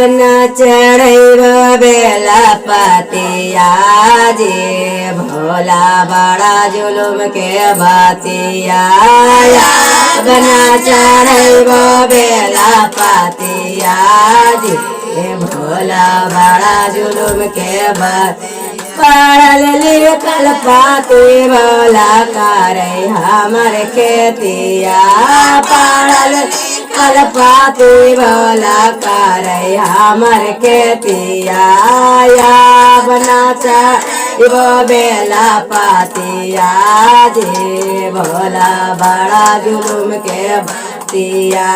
न चढ़ैब बेला पतिया जे भोला बड़ा जुलुम के बतिया बना चढ़ैब बेला पतिया जे भोला बड़ा जुलुम के पढ़ल लिखल पाती भोला करे हमर खेतिया पढ़ल लिखल पाती भोला करे हमर खेतिया बना चढ़ब बेला पातिया जे भोला बड़ा जुलुम के बतिया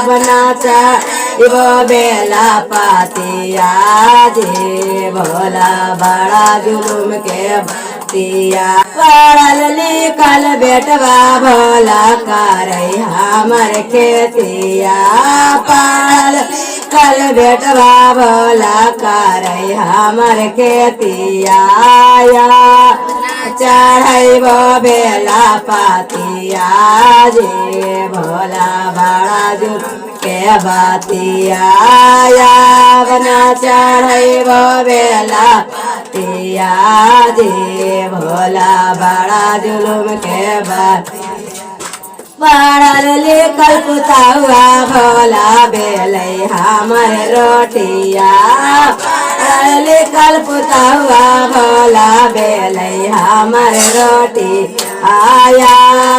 बना चढ़ब बेला पातिया जे भोला बड़ा जुलुम के बतिया पढ़ल लिखल बेटवा भोला करे हमर खेतिया पढ़ल लिखल बेटवा भोला करे हमर खेतिया चढ़ैब बेला पातिया जे भोला बड़ा जुलुम के बतिया बना चढ़ैब बेला पातिया जे भोला बड़ा जुलुम के पढ़ल लिखल पुतहुआ भोला बेलै हमर रोटिया पढ़ल लिखल पुतहुआ भोला बेलै हमर रोटी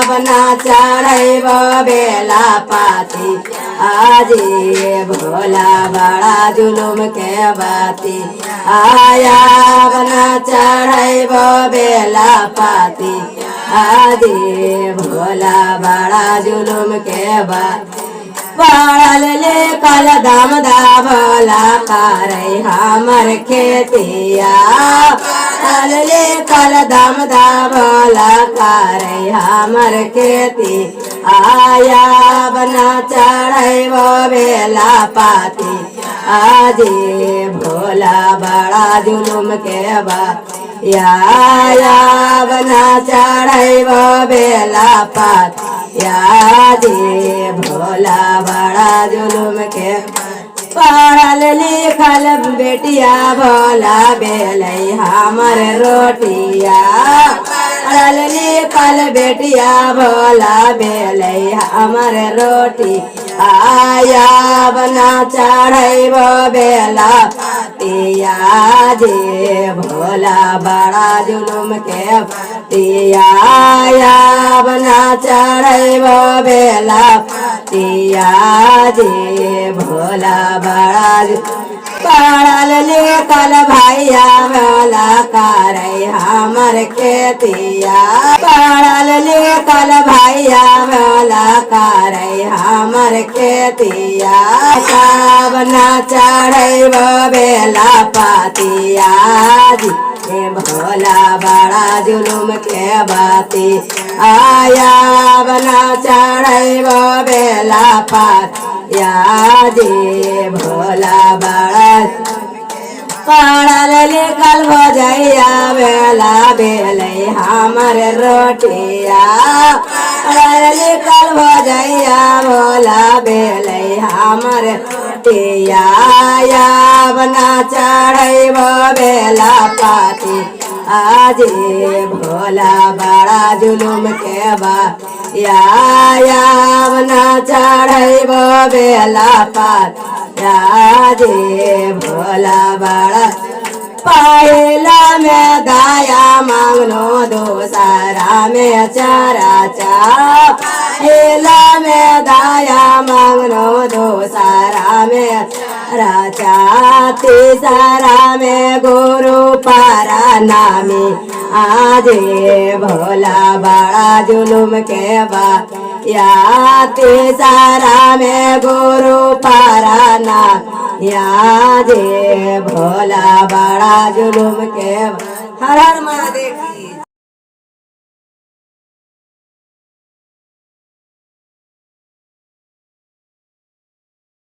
बना चढ़ैब बेला पाती आजे भोला बड़ा जुलुम के बती बना चढ़ैब बेला पाती आजे भोला बड़ा जुलुम के पढ़ल लिखल दामदा भोला करे हमर खेतिया पढ़ल लिखल दामदा भोला करे हमर खेती बना चढ़ैब बेला पाती आजे भोला बड़ा जुलुम के बना चढ़ैब बेला पातिया जे भोला बड़ा जुलुम के पढ़ल लिखल बेटिया भोला बेलै हमर रोटिया पढ़ल लिखल बेटिया भोला बेलै हमर रोटी बना चढ़ैब बेला पातिया जे भोला बड़ा जुलुम के बतिया बना चढ़ैब बेला पातिया जे भोला बड़ा पढ़ल लिखल भैया भोला करे हमर खेतिया पढ़ल लिखल भैया भोला करे हमर खेतिया बना चढ़ैब बेला पातिया जे भोला बड़ा जुलुम के बती बना चढ़ैब बेला पातिया जे भोला बड़ा पढ़ल लिखल भोजैया बेला बेलै हमर रोटिया पढ़ल लिखल भोजैया भोला बेलै हमर रोटिया बना चढ़ैब बेला पाती आजे भोला बड़ा जुलुम के बतिया बना चढ़ैब बेला पातिया जे भोला बड़ा पहला में दाया मांगनो दूसरा में चारा पहला में दाया मांगनो दूसरा में राजा तीसरा में गुरु पारा नामी आजे भोला बड़ा जुलुम के बतिया तीसरा में गुरु पारा नामी जे भोला बड़ा जुलुम के हर हर महादेव।